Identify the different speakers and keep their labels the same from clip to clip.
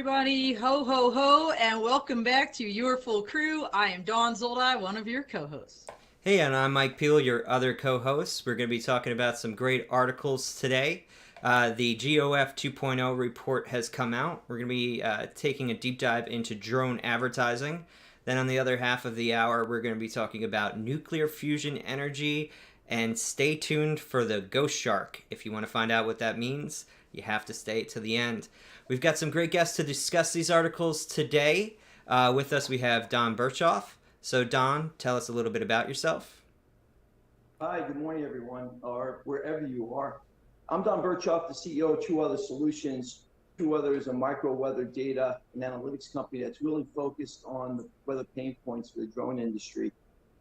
Speaker 1: everybody. Ho, ho, ho, and welcome back to Your Full Crew. I am Dawn Zoldi, one of your co-hosts.
Speaker 2: Hey, and I'm Mike Peel, your other co-host. We're going to be talking about some great articles today. The GOF 2.0 report has come out. We're going to be taking a deep dive into drone advertising. Then on the other half of the hour, we're going to be talking about nuclear fusion energy. And stay tuned for the Ghost Shark. If you want to find out what that means, you have to stay to the end. We've got some great guests to discuss these articles today. With us, we have Don Berchoff. So, Don, tell us a little bit about yourself.
Speaker 3: Hi, good morning, everyone, or wherever you are. I'm Don Berchoff, the CEO of TruWeather Solutions. TruWeather is a micro-weather data and analytics company that's really focused on the weather pain points for the drone industry.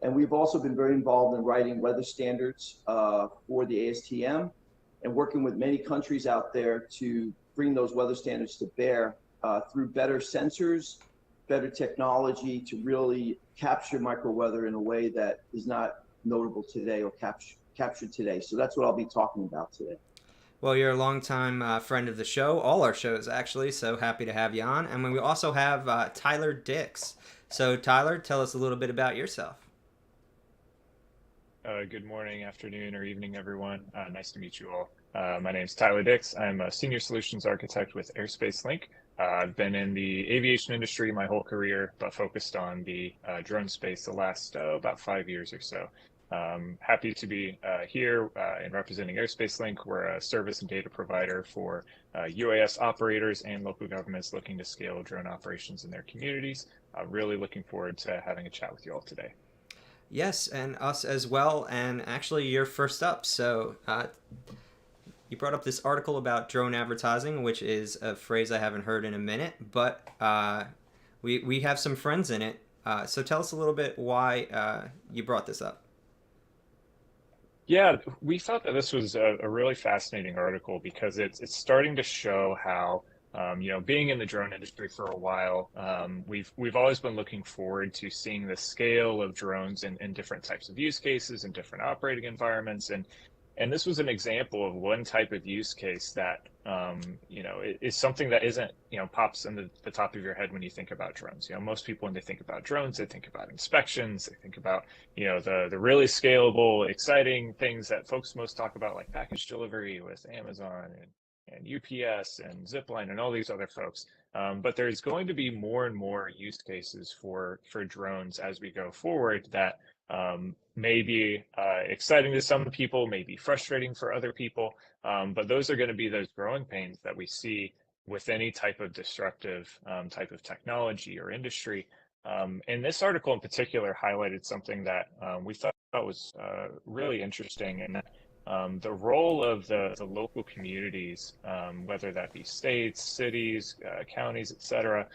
Speaker 3: And we've also been very involved in writing weather standards for the ASTM and working with many countries out there to bring those weather standards to bear through better sensors, better technology to really capture micro weather in a way that is not notable today or captured today. So that's what I'll be talking about today.
Speaker 2: Well, you're a longtime friend of the show, all our shows actually, so happy to have you on. And we also have Tyler Dix. So Tyler, tell us a little bit about yourself.
Speaker 4: Good morning, afternoon, or evening, everyone. Nice to meet you all. My name is Tyler Dix. I'm a senior solutions architect with Airspace Link. I've been in the aviation industry my whole career, but focused on the drone space the last about 5 years or so. Happy to be here and representing Airspace Link. We're a service and data provider for UAS operators and local governments looking to scale drone operations in their communities. Really looking forward to having a chat with you all today.
Speaker 2: Yes, and us as well. And actually, you're first up. So you brought up this article about drone advertising, which is a phrase I haven't heard in a minute, but we have some friends in it. So tell us a little bit why you brought this up.
Speaker 4: Yeah, we thought that this was a really fascinating article because it's starting to show how being in the drone industry for a while, we've always been looking forward to seeing the scale of drones in different types of use cases and different operating environments. And this was an example of one type of use case that, is something that isn't, pops in the top of your head when you think about drones. Most people, when they think about drones, they think about inspections, they think about, the really scalable, exciting things that folks most talk about, like package delivery with Amazon and UPS and Zipline and all these other folks. But there's going to be more and more use cases for drones as we go forward that may be exciting to some people, may be frustrating for other people, but those are going to be those growing pains that we see with any type of disruptive type of technology or industry. And this article in particular highlighted something that we thought was really interesting, and the role of the local communities, whether that be states, cities, counties, et cetera,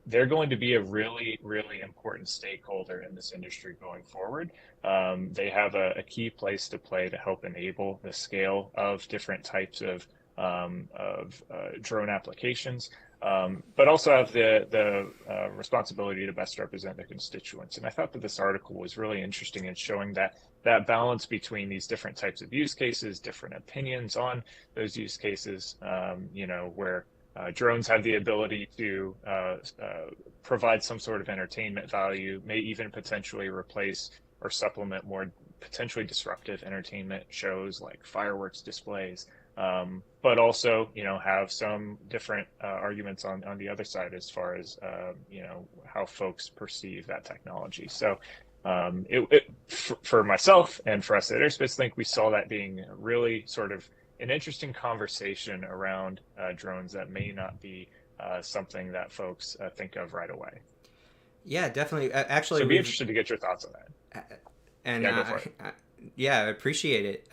Speaker 4: they're going to be a really, really important stakeholder in this industry going forward. They have a key place to play to help enable the scale of different types of drone applications, but also have the responsibility to best represent their constituents. And I thought that this article was really interesting in showing that balance between these different types of use cases, different opinions on those use cases, where drones have the ability to provide some sort of entertainment value, may even potentially replace or supplement more potentially disruptive entertainment shows like fireworks displays, but also, have some different arguments on the other side as far as, how folks perceive that technology. So for myself and for us at Airspace Link, we saw that being really sort of an interesting conversation around drones that may not be something that folks think of right away.
Speaker 2: Yeah, definitely. Actually,
Speaker 4: so I'd be interested to get your thoughts on that.
Speaker 2: And
Speaker 4: yeah, go for it.
Speaker 2: Yeah, I appreciate it.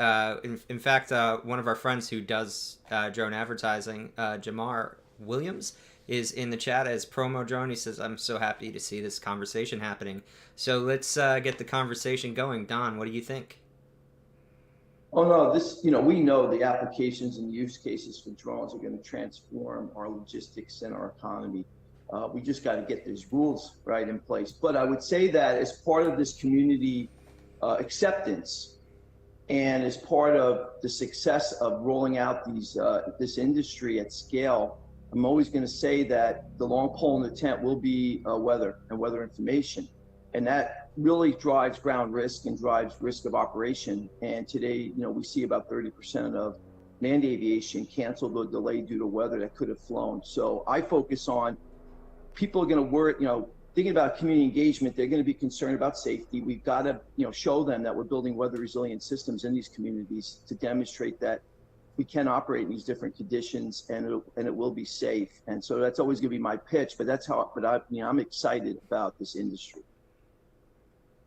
Speaker 2: In fact, one of our friends who does drone advertising, Jamar Williams, is in the chat as promo drone. He says, "I'm so happy to see this conversation happening." So let's get the conversation going. Don, what do you think?
Speaker 3: Oh no, we know the applications and use cases for drones are going to transform our logistics and our economy. We just got to get these rules right in place. But I would say that as part of this community acceptance and as part of the success of rolling out this industry at scale, I'm always going to say that the long pole in the tent will be weather and weather information. And that really drives ground risk and drives risk of operation. And today, we see about 30% of manned aviation canceled or delayed due to weather that could have flown. So I focus on people are going to work, thinking about community engagement. They're going to be concerned about safety. We've got to, show them that we're building weather resilient systems in these communities to demonstrate that we can operate in these different conditions and it will be safe. And so that's always going to be my pitch, but I'm excited about this industry.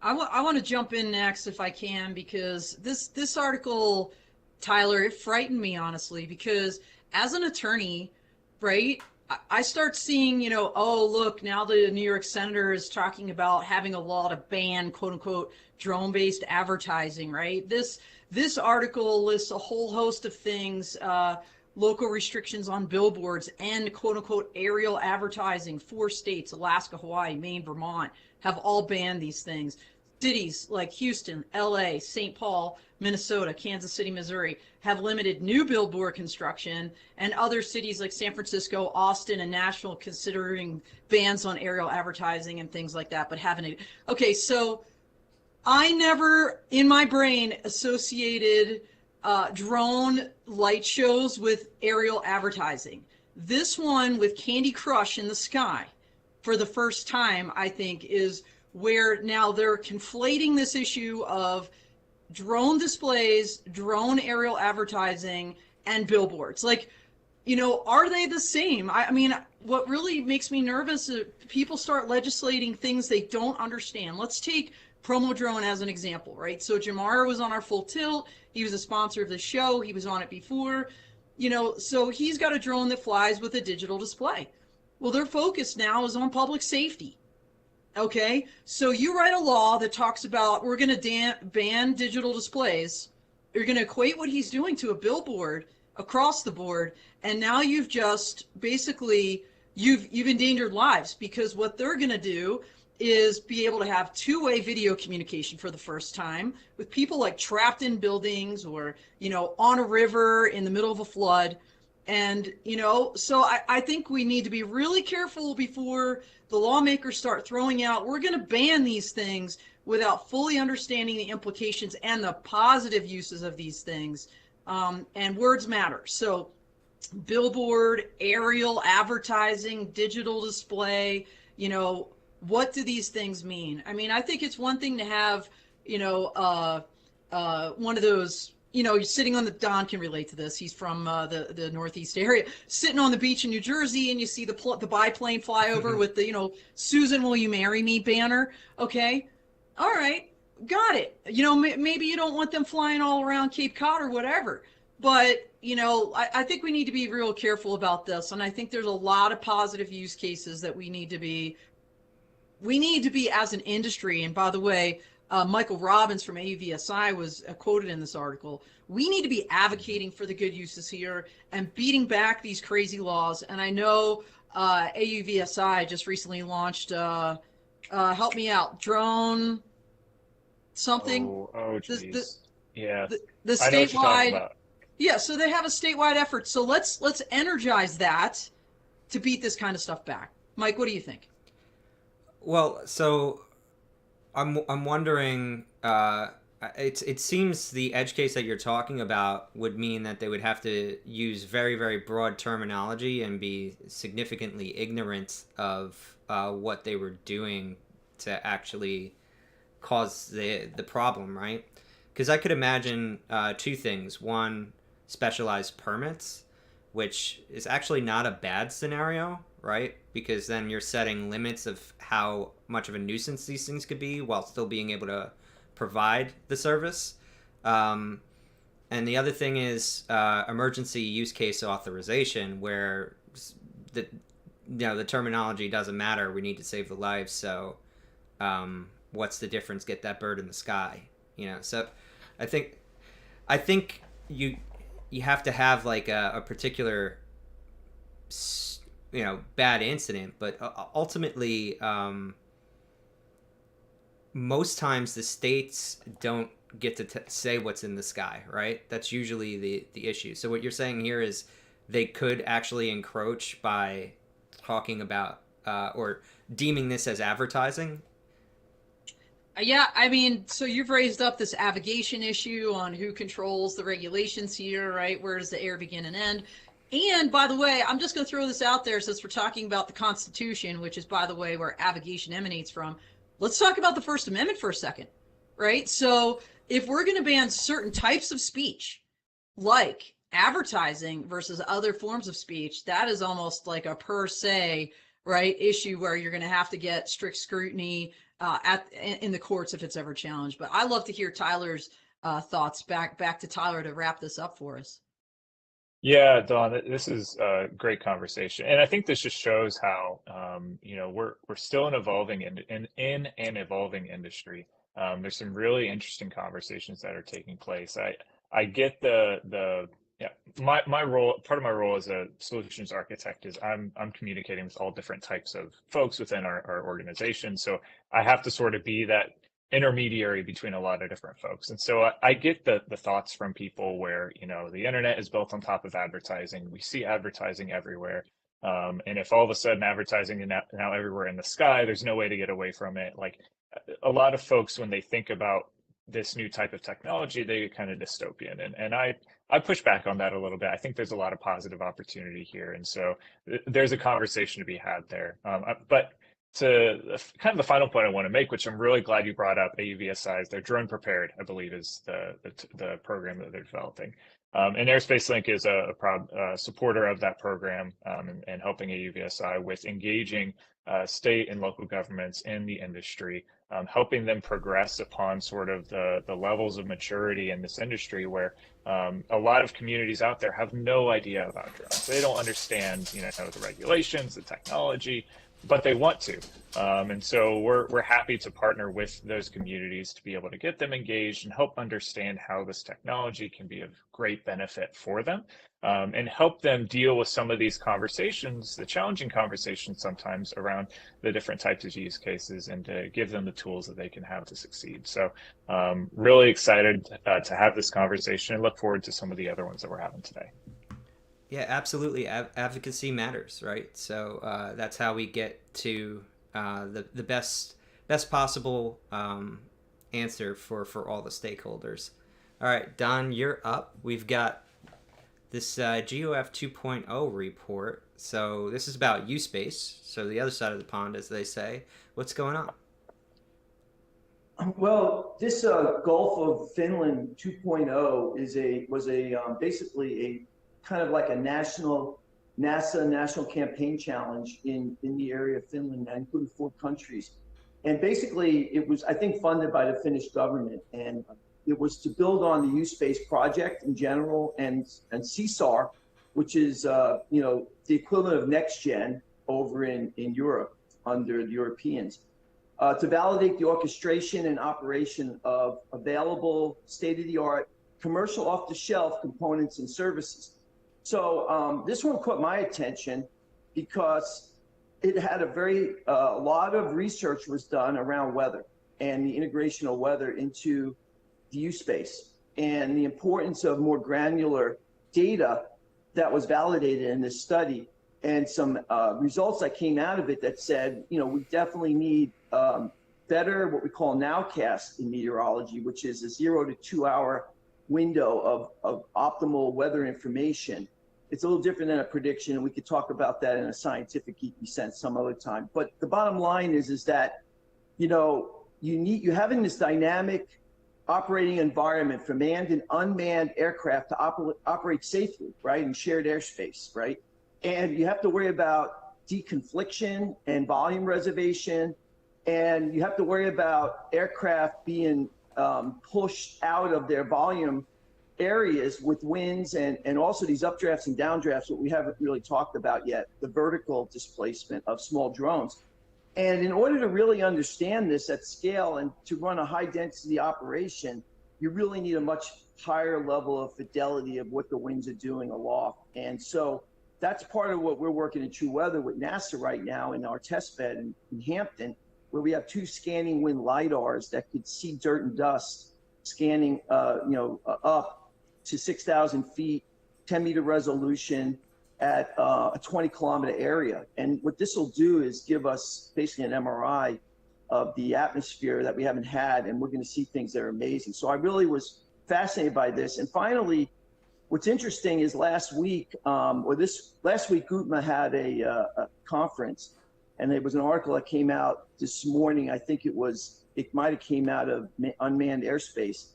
Speaker 1: I want to jump in next if I can, because this article, Tyler, it frightened me, honestly, because as an attorney, right, I start seeing, oh, look, now the New York senator is talking about having a law to ban, quote unquote, drone-based advertising, right? This article lists a whole host of things, local restrictions on billboards and quote unquote aerial advertising. 4 states, Alaska, Hawaii, Maine, Vermont, have all banned these things. Cities like Houston, LA, St. Paul, Minnesota, Kansas City, Missouri have limited new billboard construction, and other cities like San Francisco, Austin, and Nashville considering bans on aerial advertising and things like that, but haven't. Okay, so I never in my brain associated drone light shows with aerial advertising. This one with Candy Crush in the sky for the first time, I think, is where now they're conflating this issue of drone displays, drone aerial advertising, and billboards. Like, are they the same? I mean, what really makes me nervous is people start legislating things they don't understand. Let's take Promo Drone as an example, right? So Jamar was on our Full Tilt. He was a sponsor of the show. He was on it before. So he's got a drone that flies with a digital display. Well, their focus now is on public safety. Okay, so you write a law that talks about we're going to ban digital displays. You're going to equate what he's doing to a billboard across the board, and now you've just basically you've endangered lives, because what they're going to do is be able to have two-way video communication for the first time with people like trapped in buildings or on a river in the middle of a flood. And so I think we need to be really careful before the lawmakers start throwing out, we're going to ban these things, without fully understanding the implications and the positive uses of these things. And words matter. So billboard, aerial advertising, digital display, what do these things mean? I mean, I think it's one thing to have, one of those, you're sitting on Don can relate to this. He's from the Northeast area, sitting on the beach in New Jersey, and you see the biplane fly over with the, Susan, will you marry me banner? Okay. All right. Got it. Maybe you don't want them flying all around Cape Cod or whatever, but, I think we need to be real careful about this. And I think there's a lot of positive use cases that we need to be as an industry. And by the way, Michael Robbins from AUVSI was quoted in this article. We need to be advocating for the good uses here and beating back these crazy laws. And I know AUVSI just recently launched, help me out, drone something.
Speaker 4: Oh, geez. Yeah.
Speaker 1: The
Speaker 4: I know what you're talking
Speaker 1: statewide.
Speaker 4: about.
Speaker 1: Yeah, so they have a statewide effort. So let's energize that to beat this kind of stuff back. Mike, what do you think?
Speaker 2: Well, so I'm wondering. It seems the edge case that you're talking about would mean that they would have to use very, very broad terminology and be significantly ignorant of what they were doing to actually cause the problem, right? Because I could imagine 2 things. One, specialized permits, which is actually not a bad scenario, right? Because then you're setting limits of how much of a nuisance these things could be while still being able to provide the service. And the other thing is emergency use case authorization, where the terminology doesn't matter. We need to save the lives. So what's the difference? Get that bird in the sky. So I think you have to have like a particular bad incident, but ultimately most times the states don't get to say what's in the sky, right? That's usually the issue. So what you're saying here is they could actually encroach by talking about or deeming this as advertising?
Speaker 1: Yeah, I mean, so you've raised up this avigation issue on who controls the regulations here, right? Where does the air begin and end? And by the way, I'm just going to throw this out there since we're talking about the Constitution, which is, by the way, where avigation emanates from. Let's talk about the First Amendment for a second, right? So if we're going to ban certain types of speech, like advertising versus other forms of speech, that is almost like a per se, right, issue where you're going to have to get strict scrutiny in the courts if it's ever challenged. But I love to hear Tyler's thoughts. Back to Tyler to wrap this up for us.
Speaker 4: Yeah, Don, this is a great conversation, and I think this just shows how we're still an evolving in an evolving industry. There's some really interesting conversations that are taking place. I get the yeah, my role, part of my role as a solutions architect is I'm communicating with all different types of folks within our organization. So I have to sort of be that intermediary between a lot of different folks. And so I get the thoughts from people where, the internet is built on top of advertising. We see advertising everywhere. And if all of a sudden advertising is now everywhere in the sky, there's no way to get away from it. Like a lot of folks, when they think about this new type of technology, they get kind of dystopian. And I push back on that a little bit. I think there's a lot of positive opportunity here. And so there's a conversation to be had there. But to kind of the final point I want to make, which I'm really glad you brought up, AUVSI's, they're drone prepared, I believe is the program that they're developing. And Airspace Link is a proud supporter of that program and helping AUVSI with engaging state and local governments in the industry, helping them progress upon sort of the levels of maturity in this industry where a lot of communities out there have no idea about drones. They don't understand, the regulations, the technology, but they want to. And so we're happy to partner with those communities to be able to get them engaged and help understand how this technology can be of great benefit for them, and help them deal with some of these conversations, the challenging conversations sometimes around the different types of use cases, and to give them the tools that they can have to succeed. So really excited to have this conversation and look forward to some of the other ones that we're having today.
Speaker 2: Yeah, absolutely. Advocacy matters, right? So that's how we get to the best possible answer for all the stakeholders. All right, Don, you're up. We've got this GOF 2.0 report. So this is about U-Space, so the other side of the pond, as they say. What's going on?
Speaker 3: Well, this Gulf of Finland 2.0 was basically a kind of like a NASA national campaign challenge in the area of Finland, including 4 countries. And basically it was, I think, funded by the Finnish government. And it was to build on the U-Space project in general and CSAR, which is, the equivalent of NextGen over in Europe under the Europeans, to validate the orchestration and operation of available state-of-the-art commercial off-the-shelf components and services. So this one caught my attention because it had a lot of research was done around weather and the integration of weather into the U-Space and the importance of more granular data that was validated in this study, and some results that came out of it that said, we definitely need better what we call nowcast in meteorology, which is a 0 to 2 hour window of optimal weather information. It's a little different than a prediction, and we could talk about that in a scientific geeky sense some other time. But the bottom line is that, you're having this dynamic operating environment for manned and unmanned aircraft to operate safely, right, in shared airspace, right? And you have to worry about deconfliction and volume reservation, and you have to worry about aircraft being pushed out of their volume areas with winds and also these updrafts and downdrafts, what we haven't really talked about yet, the vertical displacement of small drones. And in order to really understand this at scale and to run a high density operation, you really need a much higher level of fidelity of what the winds are doing aloft. And so that's part of what we're working in TruWeather with NASA right now in our test bed in Hampton, where we have 2 scanning wind lidars that could see dirt and dust scanning up to 6,000 feet, 10-meter resolution, at a 20-kilometer area. And what this will do is give us basically an MRI of the atmosphere that we haven't had, and we're going to see things that are amazing. So I really was fascinated by this. And finally, what's interesting is last week, GUTMA had a conference, and there was an article that came out this morning. I think it might have came out of unmanned airspace.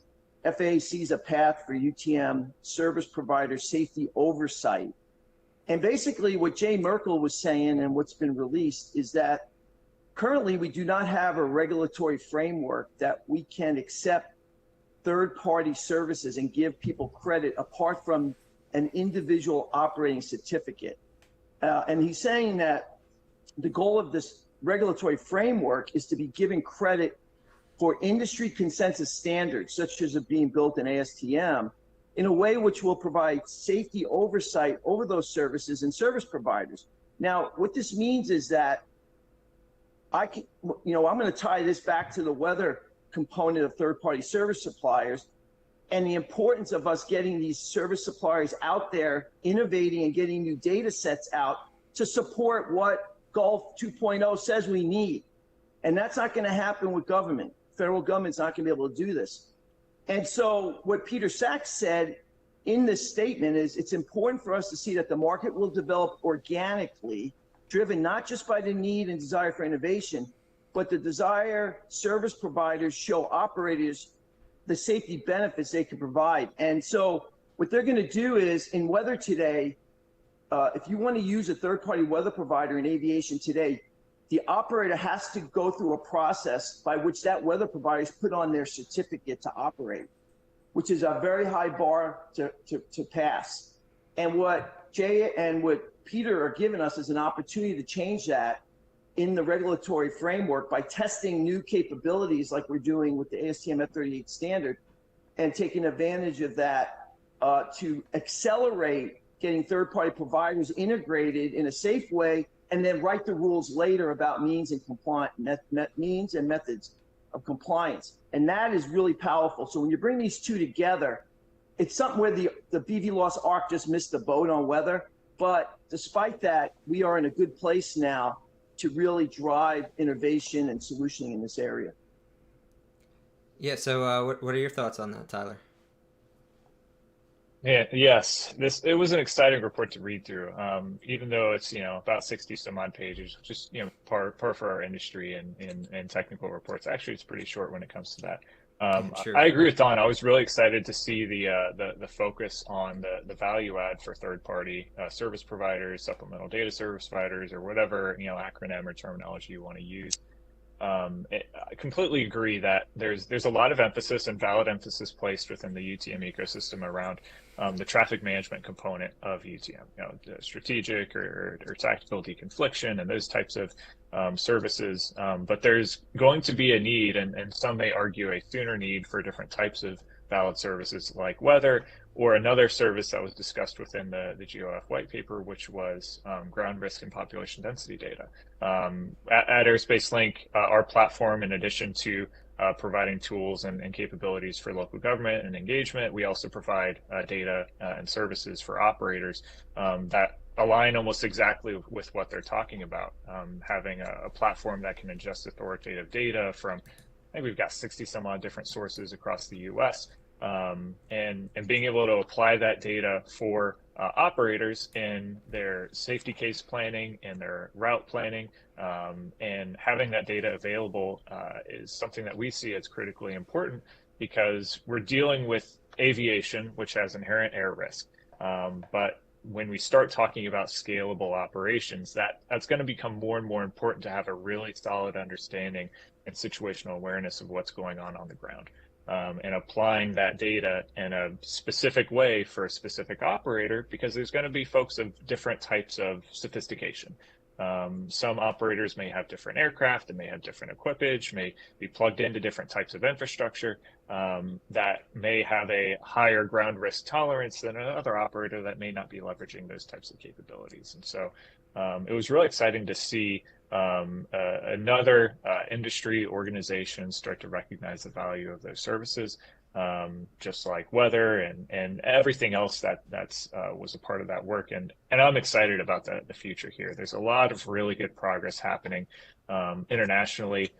Speaker 3: FAA sees a path for UTM service provider safety oversight. And basically what Jay Merkel was saying and what's been released is that currently we do not have a regulatory framework that we can accept third-party services and give people credit apart from an individual operating certificate. And he's saying that the goal of this regulatory framework is to be given credit for industry consensus standards, such as it being built in ASTM, in a way which will provide safety oversight over those services and service providers. Now, what this means is that I'm going to tie this back to the weather component of third-party service suppliers and the importance of us getting these service suppliers out there, innovating and getting new data sets out to support what Gulf 2.0 says we need. And that's not going to happen with government. Federal government's not going to be able to do this. And so what Peter Sachs said in this statement is it's important for us to see that the market will develop organically, driven not just by the need and desire for innovation, but the desire service providers show operators the safety benefits they can provide. And so what they're going to do is in weather today, if you want to use a third-party weather provider in aviation today, the operator has to go through a process by which that weather provider is put on their certificate to operate, which is a very high bar to pass. And what Jay and what Peter are giving us is an opportunity to change that in the regulatory framework by testing new capabilities like we're doing with the ASTM F38 standard and taking advantage of that to accelerate getting third-party providers integrated in a safe way, and then write the rules later about means and means and methods of compliance. And that is really powerful. So when you bring these two together, it's something where the BVLOS ARC just missed the boat on weather. But despite that, we are in a good place now to really drive innovation and solutioning in this area.
Speaker 2: Yeah, so what are your thoughts on that, Tyler?
Speaker 4: Yeah, yes, it was an exciting report to read through. Even though it's about 60 some odd pages, just par for our industry and technical reports. Actually, it's pretty short when it comes to that.
Speaker 2: Sure.
Speaker 4: I agree with Don. I was really excited to see the focus on the value add for third party service providers, supplemental data service providers, or whatever acronym or terminology you want to use. I completely agree that there's a lot of emphasis and valid emphasis placed within the UTM ecosystem around the traffic management component of UTM, the strategic or tactical deconfliction and those types of services. But there's going to be a need, and some may argue a sooner need, for different types of valid services like weather, or another service that was discussed within the GOF white paper, which was ground risk and population density data. At Airspace Link, our platform, in addition to providing tools and capabilities for local government and engagement, we also provide data and services for operators that align almost exactly with what they're talking about. Having a platform that can ingest authoritative data from, I think we've got 60 some odd different sources across the US, and being able to apply that data for operators in their safety case planning and their route planning, and having that data available is something that we see as critically important, because we're dealing with aviation, which has inherent air risk. But when we start talking about scalable operations, that's going to become more and more important to have a really solid understanding and situational awareness of what's going on the ground. And applying that data in a specific way for a specific operator, because there's going to be folks of different types of sophistication. Some operators may have different aircraft, and may have different equipage, may be plugged into different types of infrastructure that may have a higher ground risk tolerance than another operator that may not be leveraging those types of capabilities. And so it was really exciting to see another industry organization start to recognize the value of those services. just like weather and everything else that's was a part of that work. And I'm excited about the future here. There's a lot of really good progress happening internationally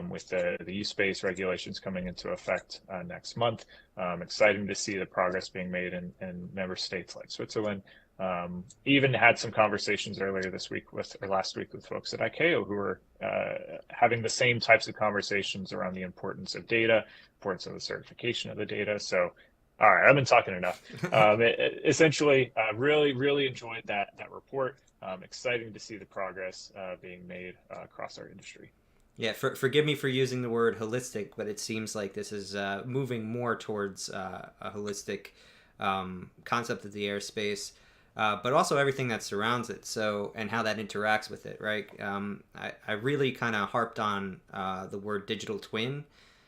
Speaker 4: with the U-Space regulations coming into effect next month. Exciting to see the progress being made in member states like Switzerland. Even had some conversations earlier this week or last week with folks at ICAO who were having the same types of conversations around the importance of data, importance of the certification of the data. So, all right, I've been talking enough. Essentially, really enjoyed that report. Exciting to see the progress being made across our industry.
Speaker 2: Yeah, forgive me for using the word holistic, but it seems like this is moving more towards a holistic concept of the airspace, but also everything that surrounds it. So, and how that interacts with it, right? I really kind of harped on the word digital twin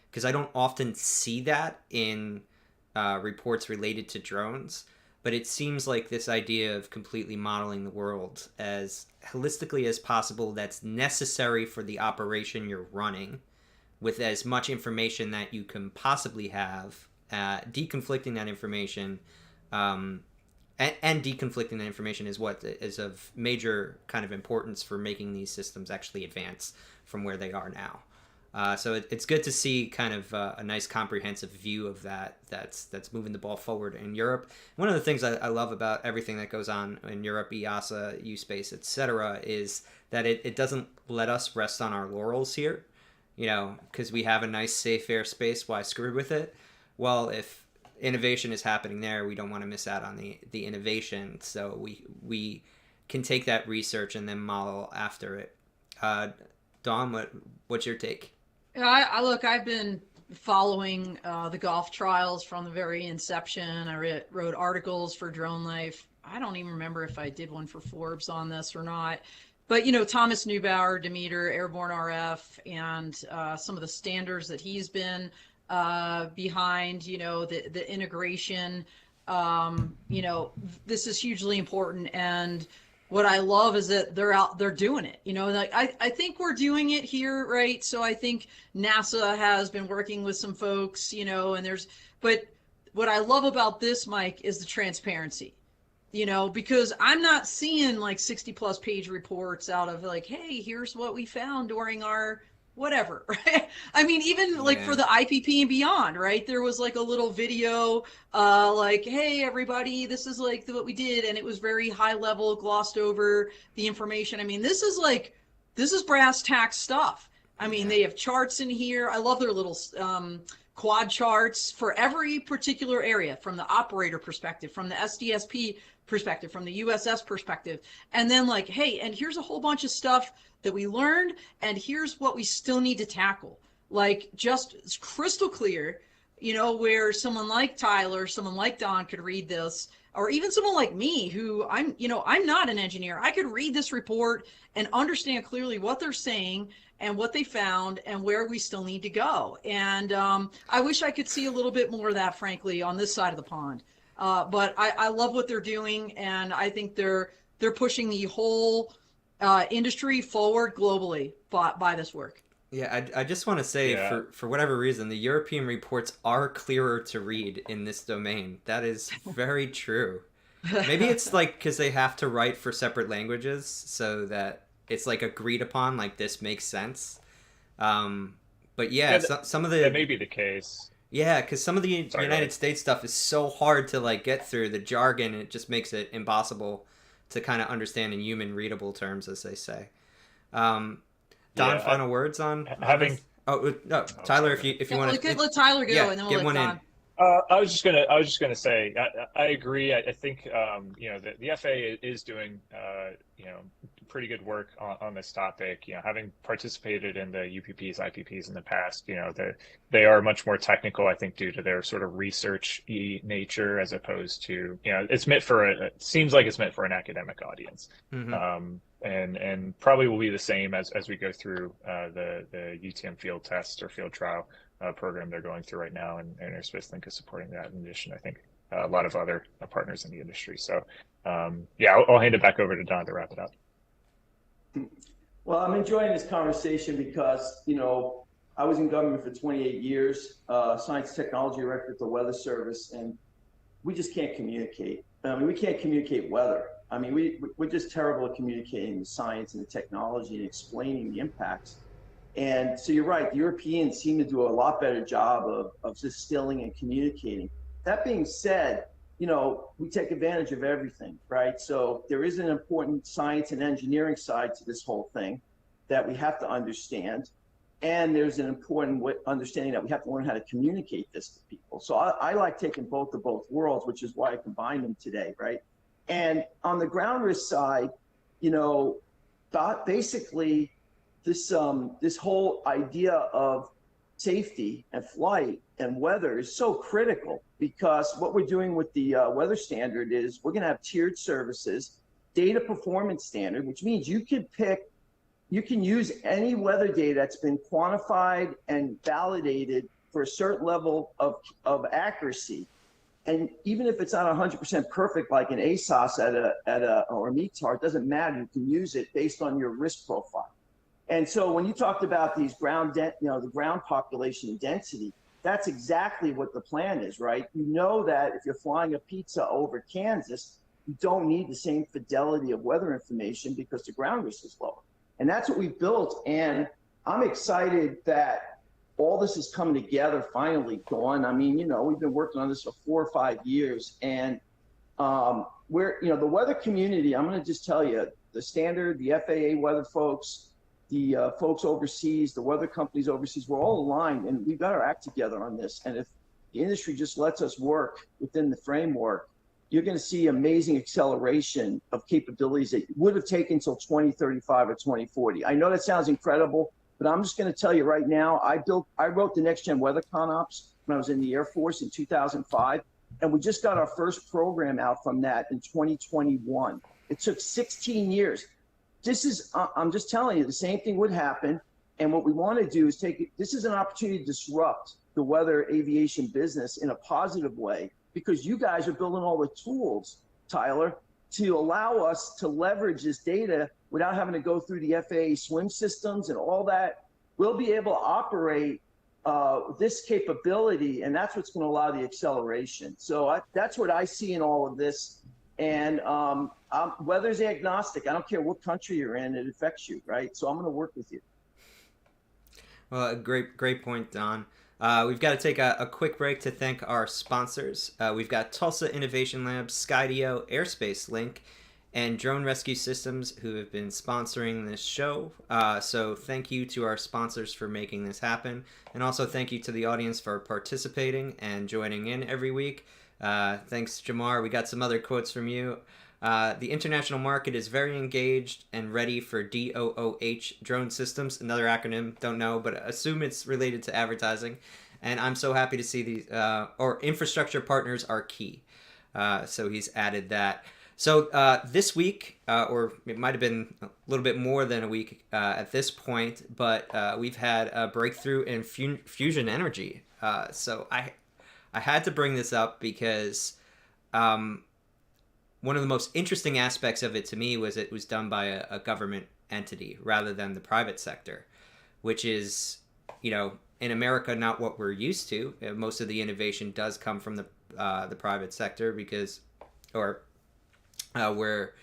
Speaker 2: because I don't often see that in reports related to drones. But it seems like this idea of completely modeling the world as holistically as possible that's necessary for the operation you're running with as much information that you can possibly have, deconflicting that information, and deconflicting that information is what is of major kind of importance for making these systems actually advance from where they are now. So it's good to see kind of a nice comprehensive view of that's moving the ball forward in Europe. One of the things I love about everything that goes on in Europe, EASA, U-Space, etc., is that it doesn't let us rest on our laurels here, because we have a nice safe airspace. Why screw with it? Well, if innovation is happening there, we don't want to miss out on the innovation. So we can take that research and then model after it. Don, what's your take?
Speaker 1: Look, I've been following the golf trials from the very inception. I wrote articles for Drone Life. I don't even remember if I did one for Forbes on this or not. But, Thomas Neubauer, Demeter, Airborne RF, and some of the standards that he's been behind, the integration, this is hugely important. And what I love is that they're doing it, like I think we're doing it here, right? So I think NASA has been working with some folks, but what I love about this, Mike, is the transparency, because I'm not seeing like 60+ page reports out of like, hey, here's what we found during our whatever, right? I mean, even like for the IPP and beyond, right? There was like a little video, like, hey, everybody, this is like what we did. And it was very high level, glossed over the information. I mean, this is brass tacks stuff. I mean, they have charts in here. I love their little quad charts for every particular area, from the operator perspective, from the SDSP perspective, from the USS perspective. And then like, hey, and here's a whole bunch of stuff that we learned, and here's what we still need to tackle. Like, just it's crystal clear, where someone like Tyler, someone like Don could read this, or even someone like me, who I'm not an engineer. I could read this report and understand clearly what they're saying and what they found and where we still need to go. And I wish I could see a little bit more of that, frankly, on this side of the pond. But I love what they're doing, and I think they're pushing the whole industry forward globally by this work.
Speaker 2: Yeah, I just want to say, for whatever reason, the European reports are clearer to read in this domain. That is very true. Maybe it's like because they have to write for separate languages so that it's like agreed upon, like this makes sense. But yeah, some of the...
Speaker 4: That may be the case.
Speaker 2: Yeah, because some of the United States stuff is so hard to like get through the jargon, it just makes it impossible to kind of understand in human readable terms, as they say. Don, final words on
Speaker 4: having.
Speaker 2: Oh no, Tyler, if you want to
Speaker 1: let Tyler go, and then we'll let Don.
Speaker 4: I was just gonna say I agree. I think the FAA is doing pretty good work on this topic. Having participated in the UPPs, IPPs in the past, they are much more technical. I think due to their sort of research-y nature, as opposed to it seems like it's meant for an academic audience. Mm-hmm. And probably will be the same as we go through the UTM field test or field trial program they're going through right now, and Airspace Link is supporting that. In addition, I think a lot of other partners in the industry. So I'll hand it back over to Don to wrap it up.
Speaker 3: Well, I'm enjoying this conversation because I was in government for 28 years, science and technology director at the Weather Service, and we just can't communicate. I mean, we can't communicate weather. I mean, we're just terrible at communicating the science and the technology and explaining the impacts. And so you're right, the Europeans seem to do a lot better job of distilling and communicating. That being said, you know, we take advantage of everything, right? So there is an important science and engineering side to this whole thing that we have to understand. And there's an important understanding that we have to learn how to communicate this to people. So I like taking both of both worlds, which is why I combined them today, right? And on the ground risk side, you know, basically this whole idea of safety and flight and weather is so critical, because what we're doing with the weather standard is we're going to have tiered services, data performance standard, which means you can use any weather data that's been quantified and validated for a certain level of accuracy. And even if it's not 100% perfect, like an ASOS or a METAR, it doesn't matter. You can use it based on your risk profile. And so when you talked about these the ground population and density, that's exactly what the plan is, right? You know that if you're flying a pizza over Kansas, you don't need the same fidelity of weather information because the ground risk is lower. And that's what we built. And I'm excited that all this is coming together finally, Dawn. I mean, you know, we've been working on this for 4 or 5 years. And the weather community, I'm going to just tell you, the standard, the FAA weather folks, the folks overseas, the weather companies overseas, we're all aligned, and we've got our act together on this. And if the industry just lets us work within the framework, you're going to see amazing acceleration of capabilities that would have taken until 2035 or 2040. I know that sounds incredible, but I'm just going to tell you right now, I wrote the Next Gen Weather ConOps when I was in the Air Force in 2005, and we just got our first program out from that in 2021. It took 16 years. I'm just telling you, the same thing would happen. And what we want to do is this is an opportunity to disrupt the weather aviation business in a positive way, because you guys are building all the tools, Tyler, to allow us to leverage this data without having to go through the FAA swim systems and all that. We'll be able to operate this capability, and that's what's going to allow the acceleration. So that's what I see in all of this. And weather's agnostic. I don't care what country you're in, it affects you, right? So I'm going to work with you.
Speaker 2: Well, great point, Don. We've got to take a quick break to thank our sponsors. We've got Tulsa Innovation Labs, Skydio, Airspace Link, and Drone Rescue Systems, who have been sponsoring this show. So thank you to our sponsors for making this happen. And also thank you to the audience for participating and joining in every week. Thanks, Jamar. We got some other quotes from you. The international market is very engaged and ready for DOOH drone systems. Another acronym, don't know, but assume it's related to advertising. And I'm so happy to see these, infrastructure partners are key. So he's added that. So this week, or it might have been a little bit more than a week at this point, but we've had a breakthrough in fusion energy. So I had to bring this up because one of the most interesting aspects of it to me was it was done by a government entity rather than the private sector, which is, you know, in America, not what we're used to. Most of the innovation does come from the private sector because, or where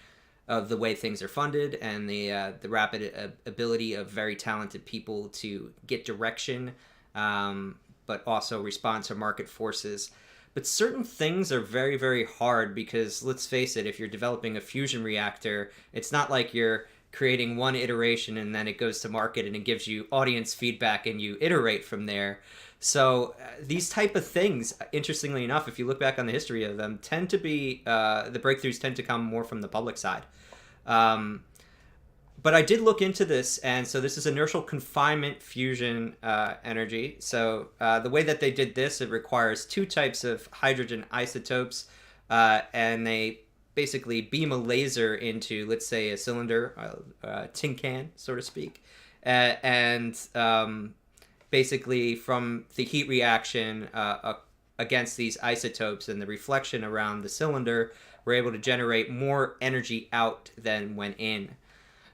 Speaker 2: of the way things are funded and the rapid ability of very talented people to get direction, but also respond to market forces. But certain things are very, very hard because, let's face it, if you're developing a fusion reactor, it's not like you're creating one iteration and then it goes to market and it gives you audience feedback and you iterate from there. So these type of things, interestingly enough, if you look back on the history of them, tend to be, the breakthroughs tend to come more from the public side. But I did look into this, and so this is inertial confinement fusion energy. So the way that they did this, it requires 2 types of hydrogen isotopes, and they basically beam a laser into, let's say, a cylinder, a tin can, so to speak, and basically from the heat reaction against these isotopes and the reflection around the cylinder, we're able to generate more energy out than went in.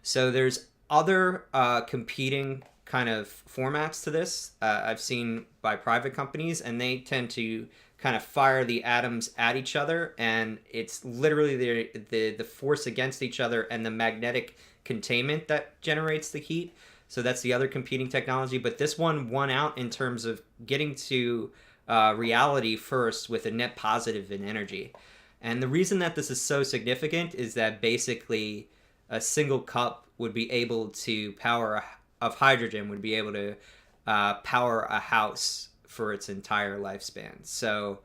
Speaker 2: So there's other competing kind of formats to this. I've seen by private companies, and they tend to kind of fire the atoms at each other, and it's literally the force against each other and the magnetic containment that generates the heat. So that's the other competing technology. But this one won out in terms of getting to reality first with a net positive in energy. And the reason that this is so significant is that basically a single cup would be able to of hydrogen would be able to power a house for its entire lifespan. So,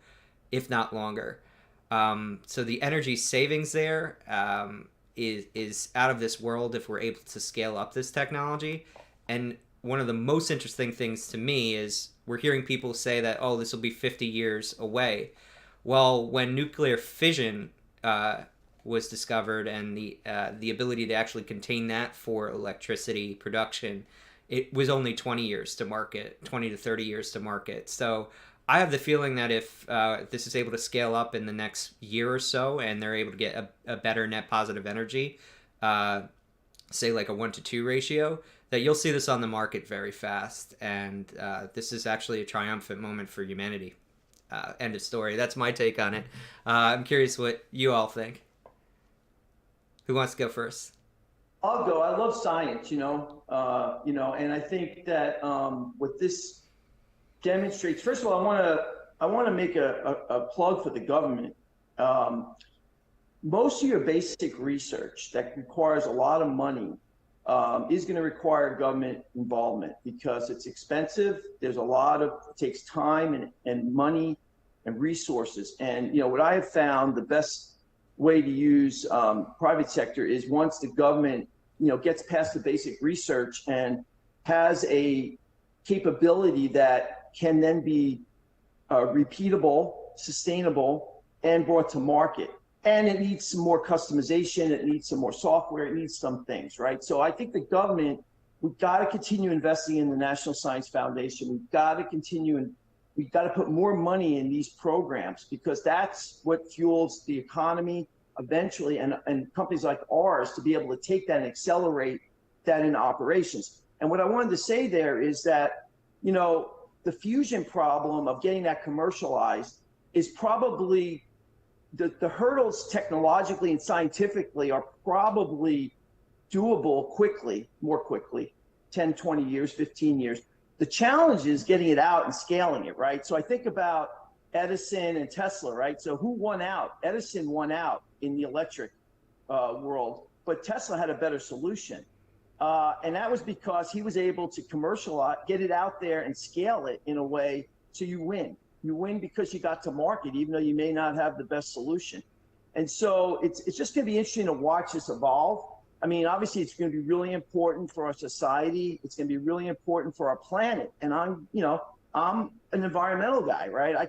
Speaker 2: if not longer. So the energy savings there is out of this world if we're able to scale up this technology. And one of the most interesting things to me is we're hearing people say that, oh, this will be 50 years away. Well, when nuclear fission was discovered and the ability to actually contain that for electricity production, it was only 20 years to market, 20 to 30 years to market. So I have the feeling that if this is able to scale up in the next year or so and they're able to get a better net positive energy, say like a 1-to-2 ratio, that you'll see this on the market very fast. And this is actually a triumphant moment for humanity. End of story. That's my take on it. I'm curious what you all think. Who wants to go first?
Speaker 3: I'll go. I love science, and I think that what this demonstrates. First of all, I want to make a plug for the government. Most of your basic research that requires a lot of money is going to require government involvement because it's expensive. There's it takes time and money and resources. And what I have found the best way to use private sector is once the government gets past the basic research and has a capability that can then be repeatable, sustainable, and brought to market. And it needs some more customization, it needs some more software, it needs some things, right? So I think the government, we've got to continue investing in the National Science Foundation. We've got to put more money in these programs because that's what fuels the economy eventually, and companies like ours to be able to take that and accelerate that into operations. And what I wanted to say there is that, the fusion problem of getting that commercialized is probably the hurdles technologically and scientifically are probably doable more quickly, 10, 20 years, 15 years. The challenge is getting it out and scaling it, right? So I think about Edison and Tesla, right? So who won out? Edison won out in the electric world, but Tesla had a better solution. And that was because he was able to commercialize, get it out there and scale it in a way so you win. You win because you got to market, even though you may not have the best solution. And so it's just going to be interesting to watch this evolve. I mean, obviously, it's going to be really important for our society. It's going to be really important for our planet. And I'm an environmental guy, right? I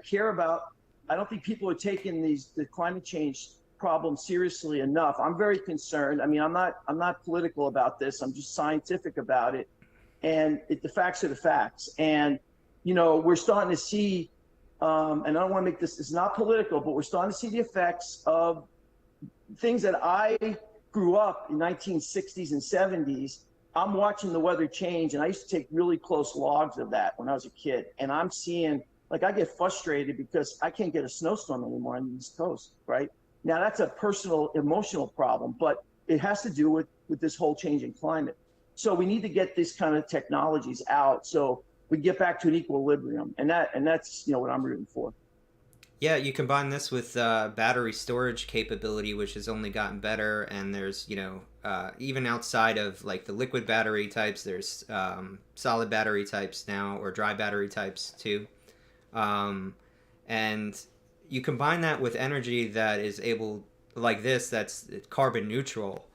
Speaker 3: don't think people are taking the climate change problem seriously enough. I'm very concerned. I mean, I'm not political about this. I'm just scientific about it. And the facts are the facts. And, we're starting to see, and I don't want to make this, it's not political, but we're starting to see the effects of things that I grew up in 1960s and 70s. I'm watching the weather change, and I used to take really close logs of that when I was a kid. And I'm seeing, I get frustrated because I can't get a snowstorm anymore on the East Coast, right? Now, that's a personal, emotional problem, but it has to do with this whole changing climate. So we need to get these kind of technologies out so we get back to an equilibrium. And that's what I'm rooting for.
Speaker 2: Yeah, you combine this with battery storage capability, which has only gotten better. And there's, even outside of the liquid battery types, there's solid battery types now, or dry battery types too. And you combine that with energy that is able, that's carbon neutral.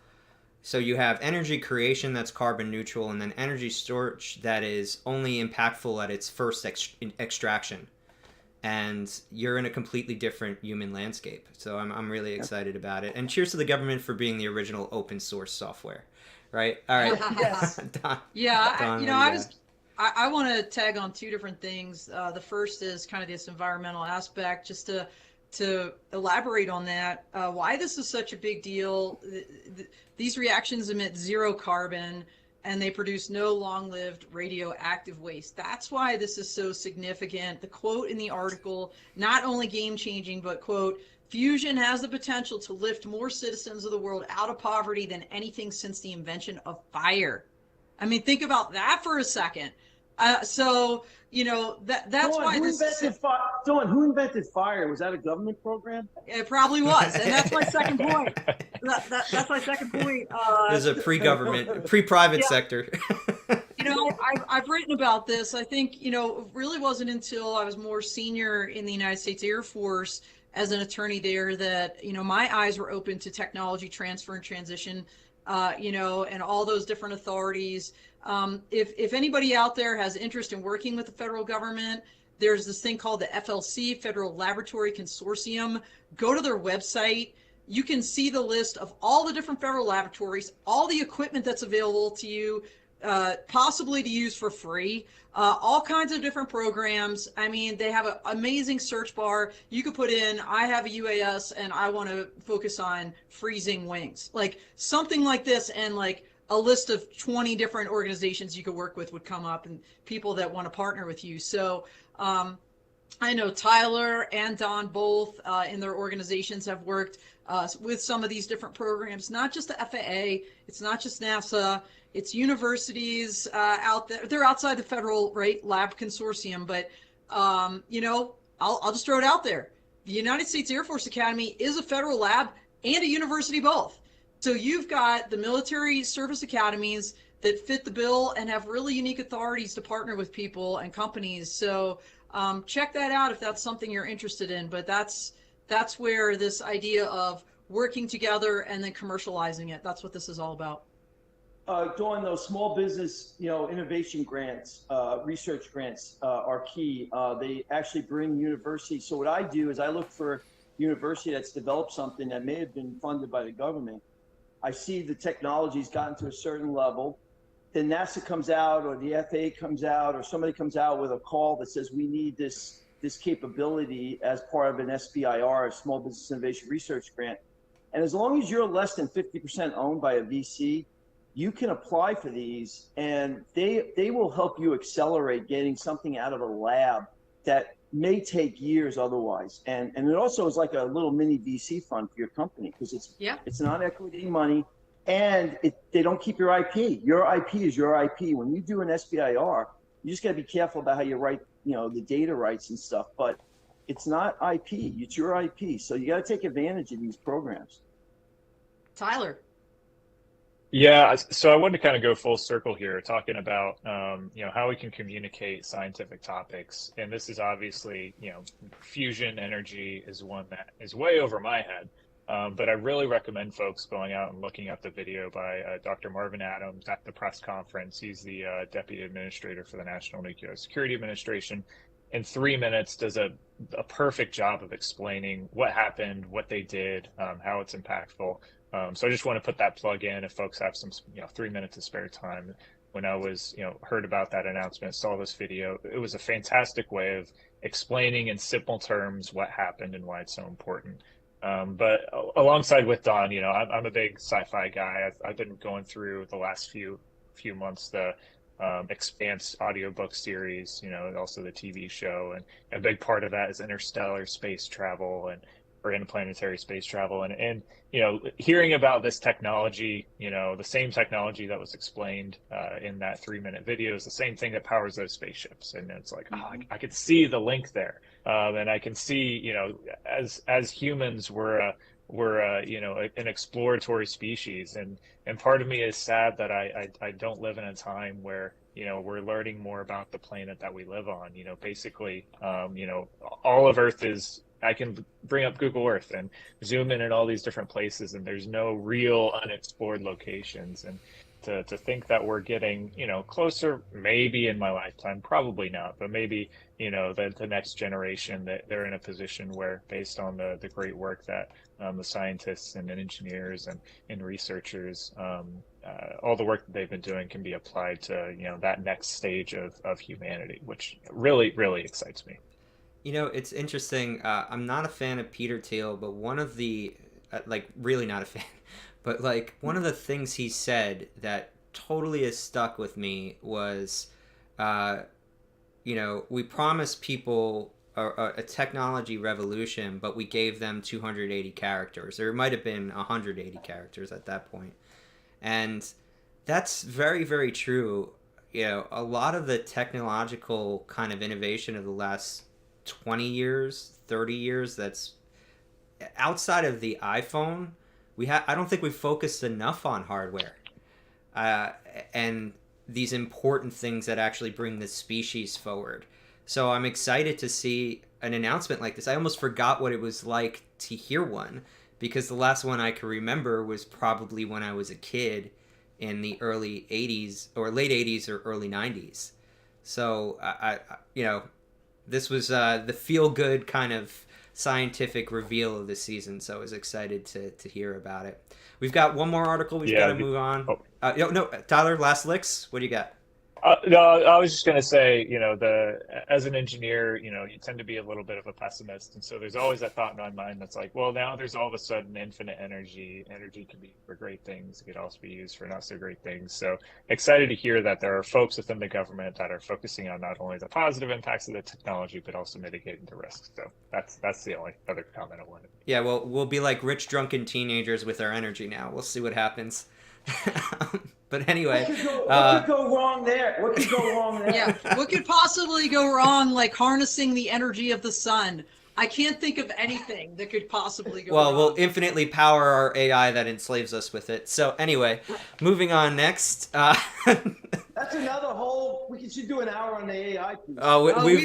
Speaker 2: So you have energy creation that's carbon neutral, and then energy storage that is only impactful at its first extraction. And you're in a completely different human landscape. So I'm really excited about it. And cheers to the government for being the original open source software, right? All right.
Speaker 3: Yes.
Speaker 2: Don,
Speaker 1: I want to tag on two different things. The first is kind of this environmental aspect, just to elaborate on that, why this is such a big deal. These reactions emit zero carbon, and they produce no long-lived radioactive waste. That's why this is so significant. The quote in the article, not only game-changing, but quote, fusion has the potential to lift more citizens of the world out of poverty than anything since the invention of fire. I mean, think about that for a second. So, that's why this is.
Speaker 3: Dawn, who invented fire? Was that a government program?
Speaker 1: It probably was, and that's my second point. That's my second point.
Speaker 2: There's a pre-government, pre-private
Speaker 1: Yeah.
Speaker 2: sector.
Speaker 1: I've written about this. I think, it really wasn't until I was more senior in the United States Air Force as an attorney there that, my eyes were open to technology transfer and transition, and all those different authorities. If anybody out there has interest in working with the federal government, there's this thing called the FLC, Federal Laboratory Consortium. Go to their website. You can see the list of all the different federal laboratories, all the equipment that's available to you, possibly to use for free, all kinds of different programs. I mean, they have an amazing search bar. You could put in, I have a UAS and I want to focus on freezing wings. Like something like this, and like a list of 20 different organizations you could work with would come up, and people that want to partner with you. So I know Tyler and Don both in their organizations have worked with some of these different programs, not just the FAA, it's not just NASA, it's universities out there. They're outside the federal lab consortium, but I'll just throw it out there. The United States Air Force Academy is a federal lab and a university both. So you've got the military service academies that fit the bill and have really unique authorities to partner with people and companies. So check that out if that's something you're interested in. But that's where this idea of working together and then commercializing it, that's what this is all about.
Speaker 3: Dawn, those small business, innovation grants, research grants are key. They actually bring universities. So what I do is I look for university that's developed something that may have been funded by the government. I see the technology's gotten to a certain level. Then NASA comes out, or the FAA comes out, or somebody comes out with a call that says we need this capability as part of an SBIR, a Small Business Innovation Research Grant. And as long as you're less than 50% owned by a VC, you can apply for these, and they will help you accelerate getting something out of a lab that may take years otherwise. And it also is like a little mini VC fund for your company, because it's not equity money, and they don't keep your IP. Your IP is your IP. When you do an SBIR, you just got to be careful about how you write, the data rights and stuff, but it's not IP, it's your IP. So you got to take advantage of these programs.
Speaker 1: Tyler.
Speaker 4: Yeah, so I wanted to kind of go full circle here, talking about how we can communicate scientific topics, and this is obviously fusion energy is one that is way over my head, but I really recommend folks going out and looking at the video by Dr. Marvin Adams at the press conference. He's the Deputy Administrator for the National Nuclear Security Administration. In 3 minutes, does a perfect job of explaining what happened, what they did, how it's impactful. So I just want to put that plug in if folks have some 3 minutes of spare time. When I was heard about that announcement, saw this video, it was a fantastic way of explaining in simple terms what happened and why it's so important. But alongside with Don, I'm a big sci-fi guy. I've been going through the last few months the Expanse audiobook series, also the TV show, and a big part of that is interstellar space travel or interplanetary space travel, and hearing about this technology, the same technology that was explained in that 3-minute video is the same thing that powers those spaceships, and it's like, I could see the link there, and I can see, as humans we're an exploratory species, and part of me is sad that I don't live in a time where we're learning more about the planet that we live on. Basically, all of Earth is. I can bring up Google Earth and zoom in at all these different places, and there's no real unexplored locations. And to think that we're getting, closer, maybe in my lifetime, probably not, but maybe, the next generation, that they're in a position where, based on the great work that the scientists and engineers and researchers, all the work that they've been doing can be applied to, that next stage of humanity, which really, really excites me.
Speaker 2: It's interesting. I'm not a fan of Peter Thiel, but one of the, really not a fan, but one of the things he said that totally has stuck with me was, we promised people a technology revolution, but we gave them 280 characters. Or it might have been 180 characters at that point. And that's very, very true. A lot of the technological kind of innovation of the last 20 years, 30 years, that's outside of the iPhone, I don't think we focused enough on hardware. And these important things that actually bring the species forward. So I'm excited to see an announcement like this. I almost forgot what it was like to hear one, because the last one I can remember was probably when I was a kid in the early 80s or late 80s or early 90s. So this was the feel-good kind of scientific reveal of the season. So I was excited to hear about it. We've got one more article. We've got to move on. No, Tyler, last licks. What do you got?
Speaker 4: No, I was just going to say, as an engineer, you tend to be a little bit of a pessimist. And so there's always that thought in my mind that's like, well, now there's all of a sudden infinite energy. Energy can be for great things. It could also be used for not so great things. So excited to hear that there are folks within the government that are focusing on not only the positive impacts of the technology, but also mitigating the risks. So that's the only other comment I wanted.
Speaker 2: Yeah, well, we'll be like rich, drunken teenagers with our energy now. We'll see what happens. But anyway,
Speaker 3: what could go wrong there? What could go wrong there?
Speaker 1: Yeah, what could possibly go wrong, like harnessing the energy of the sun? I can't think of anything that could possibly go wrong.
Speaker 2: We'll infinitely power our AI that enslaves us with it. So anyway, moving on next.
Speaker 3: That's another whole. We should do an hour on the AI.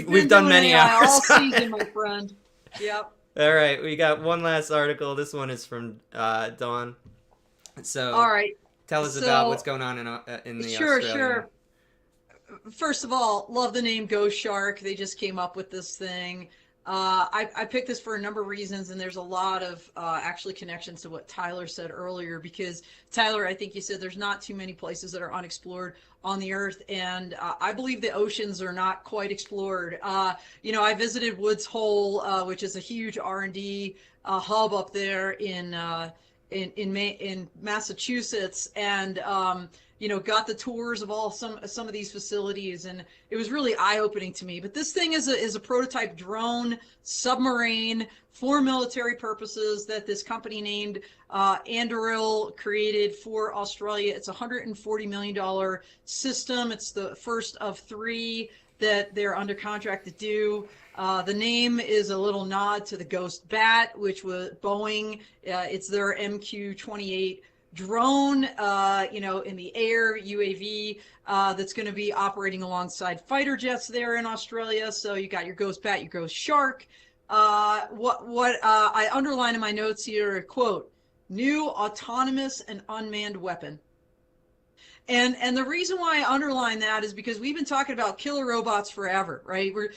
Speaker 2: We've done many hours
Speaker 1: all season, my friend. Yep.
Speaker 2: All right, we got one last article. This one is from Dawn. So
Speaker 1: all right.
Speaker 2: Tell us about what's going on in the Australian.
Speaker 1: Sure. First of all, love the name Ghost Shark. They just came up with this thing. I picked this for a number of reasons, and there's a lot of actually connections to what Tyler said earlier, because Tyler, I think you said there's not too many places that are unexplored on the earth, and I believe the oceans are not quite explored. I visited Woods Hole, which is a huge R&D hub up there in Massachusetts, and got the tours of some of these facilities, and it was really eye-opening to me. But this thing is a prototype drone submarine for military purposes that this company named Anduril created for Australia. It's a $140 million system. It's the first of 3 that they're under contract to do. The name is a little nod to the Ghost Bat, which was Boeing. It's their MQ-28 drone, in the air, UAV, that's going to be operating alongside fighter jets there in Australia. So you got your Ghost Bat, your Ghost Shark. What I underline in my notes here, quote, new autonomous and unmanned weapon. And the reason why I underline that is because we've been talking about killer robots forever, right? We're,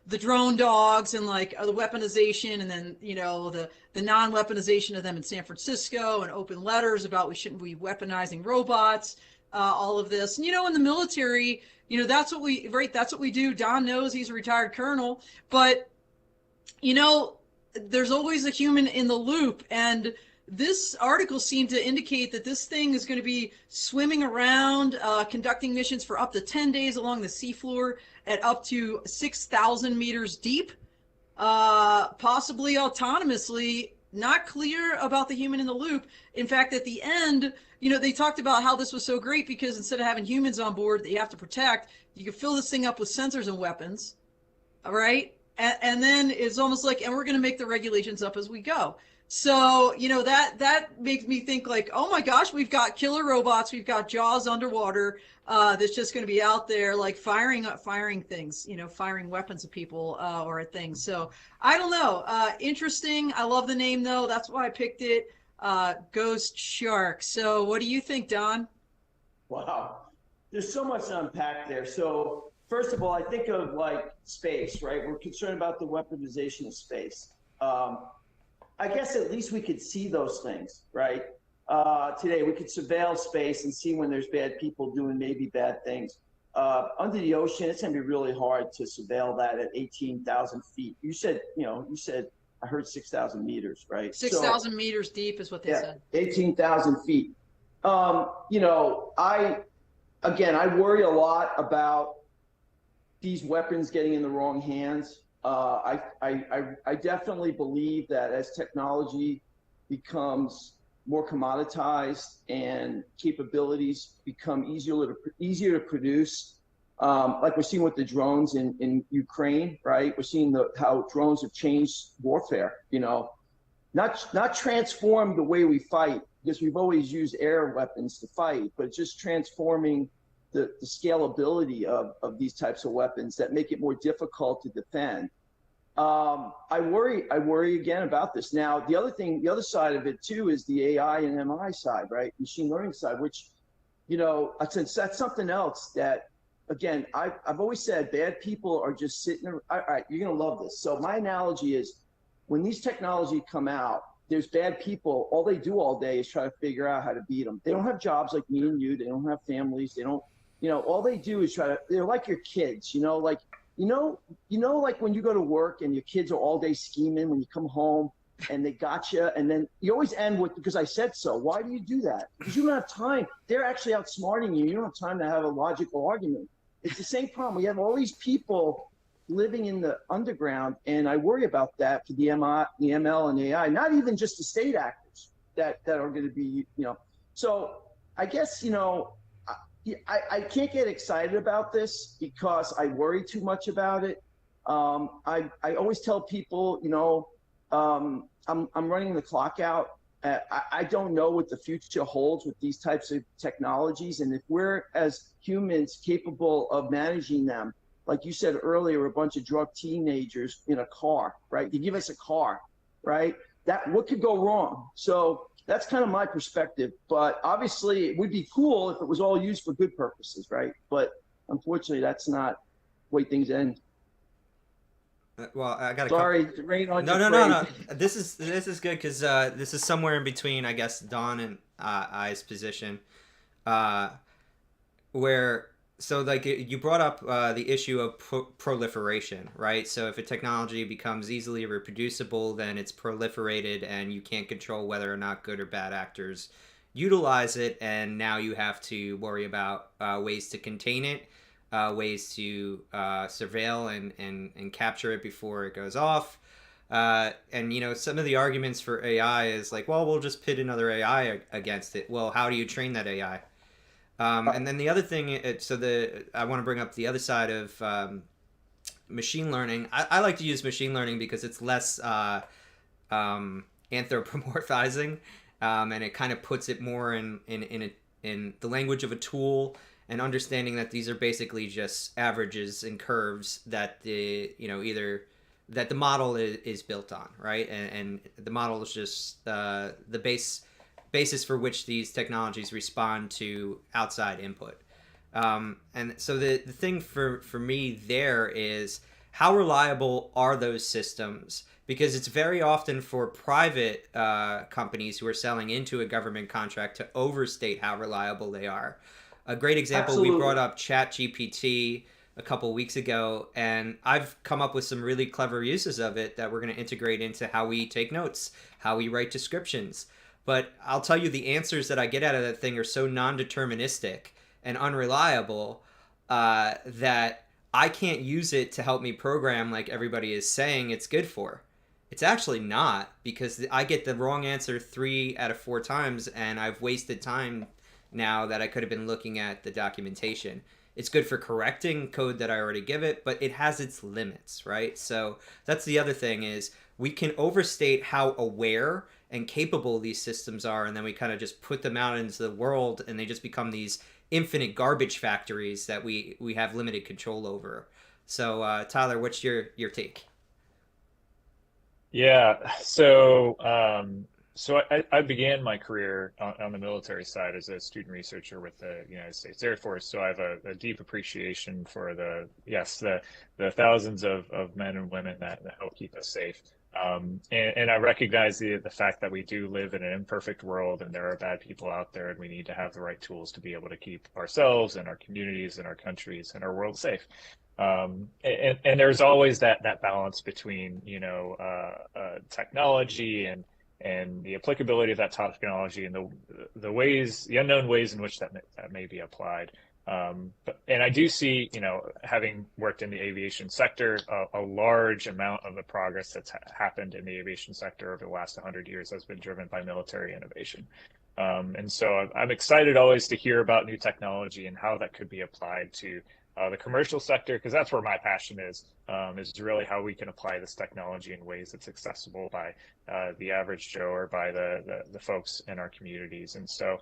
Speaker 1: the drone dogs and like the weaponization, and then, the non-weaponization of them in San Francisco, and open letters about we shouldn't be weaponizing robots, all of this. And, in the military, that's what we do. Don knows, he's a retired colonel, but, there's always a human in the loop. And this article seemed to indicate that this thing is going to be swimming around, conducting missions for up to 10 days along the seafloor at up to 6,000 meters deep, possibly autonomously. Not clear about the human in the loop. In fact, at the end, they talked about how this was so great because instead of having humans on board that you have to protect, you can fill this thing up with sensors and weapons, all right? And then it's almost like, and we're going to make the regulations up as we go. So, that makes me think like, oh my gosh, we've got killer robots, we've got Jaws underwater, that's just going to be out there like firing things, firing weapons at people or at things. So I don't know. Interesting. I love the name though. That's why I picked it. Ghost Shark. So what do you think, Don?
Speaker 3: Wow. There's so much to unpack there. So first of all, I think of like space, right? We're concerned about the weaponization of space. I guess at least we could see those things, right? Today, we could surveil space and see when there's bad people doing maybe bad things. Under the ocean, it's going to be really hard to surveil that at 18,000 feet. You said, I heard 6,000 meters, right?
Speaker 1: 6,000 meters deep is what they said.
Speaker 3: 18,000 feet. You know, I worry a lot about these weapons getting in the wrong hands. I definitely believe that as technology becomes more commoditized and capabilities become easier to produce, like we're seeing with the drones in Ukraine, right? We're seeing how drones have changed warfare. You know, not transform the way we fight, because we've always used air weapons to fight, but just transforming the scalability of these types of weapons that make it more difficult to defend. I worry again about this. Now, the other side of it too is the AI and MI side, right? Machine learning side, which, you know, that's something else that, again, I've always said bad people are just sitting there. All right, you're gonna love this. So my analogy is, when these technologies come out, there's bad people. All they do all day is try to figure out how to beat them. They don't have jobs like me and you. They don't have families. They don't, you know, all they do is they're like your kids, you know, like, like when you go to work and your kids are all day scheming, when you come home and they got you, and then you always end with, because I said so. Why do you do that? Because you don't have time. They're actually outsmarting you. You don't have time to have a logical argument. It's the same problem. We have all these people living in the underground, and I worry about that for the ML and AI, not even just the state actors that are going to be, you know. So I guess, you know, I can't get excited about this because I worry too much about it. I always tell people, you know, I'm running the clock out. I don't know what the future holds with these types of technologies, and if we're as humans capable of managing them, like you said earlier, a bunch of drug teenagers in a car, right? You give us a car, right? What could go wrong? So that's kind of my perspective. But obviously, it would be cool if it was all used for good purposes, right? But unfortunately, that's not the way things end.
Speaker 2: Well, I got a
Speaker 3: Sorry,
Speaker 2: couple.
Speaker 3: rain on
Speaker 2: No,
Speaker 3: your
Speaker 2: no, no, no.
Speaker 3: parade.
Speaker 2: This is good because this is somewhere in between, I guess, Don and I's position, uh, where so like you brought up the issue of proliferation, right? So if a technology becomes easily reproducible, then it's proliferated, and you can't control whether or not good or bad actors utilize it, and now you have to worry about ways to contain it, ways to surveil and capture it before it goes off. And you know, some of the arguments for AI is like, well, we'll just pit another AI against it. Well, how do you train that AI? And then the other thing, I want to bring up the other side of machine learning. I like to use machine learning because it's less anthropomorphizing, and it kind of puts it more in the language of a tool, and understanding that these are basically just averages and curves that either that the model is built on, right? And the model is just the basis for which these technologies respond to outside input. And so the thing for me there is, how reliable are those systems? Because it's very often for private companies who are selling into a government contract to overstate how reliable they are. A great example, we brought
Speaker 3: Absolutely.
Speaker 2: up ChatGPT a couple weeks ago, and I've come up with some really clever uses of it that we're going to integrate into how we take notes, how we write descriptions. But I'll tell you, the answers that I get out of that thing are so non-deterministic and unreliable that I can't use it to help me program like everybody is saying it's good for. It's actually not, because I get the wrong answer 3 out of 4 times, and I've wasted time now that I could have been looking at the documentation. It's good for correcting code that I already give it, but it has its limits, right? So that's the other thing, is we can overstate how aware and capable these systems are, and then we kind of just put them out into the world, and they just become these infinite garbage factories that we have limited control over. So Tyler, what's your take?
Speaker 4: Yeah, so I began my career on the military side as a student researcher with the United States Air Force. So I have a deep appreciation for the thousands of men and women that help keep us safe. And I recognize the fact that we do live in an imperfect world, and there are bad people out there, and we need to have the right tools to be able to keep ourselves and our communities and our countries and our world safe. And there's always that balance between technology and the applicability of that technology and the unknown ways in which that may be applied. And I do see, having worked in the aviation sector, a large amount of the progress that's happened in the aviation sector over the last 100 years has been driven by military innovation. And so I'm excited always to hear about new technology and how that could be applied to the commercial sector, because that's where my passion is really how we can apply this technology in ways that's accessible by the average Joe or by the folks in our communities. And so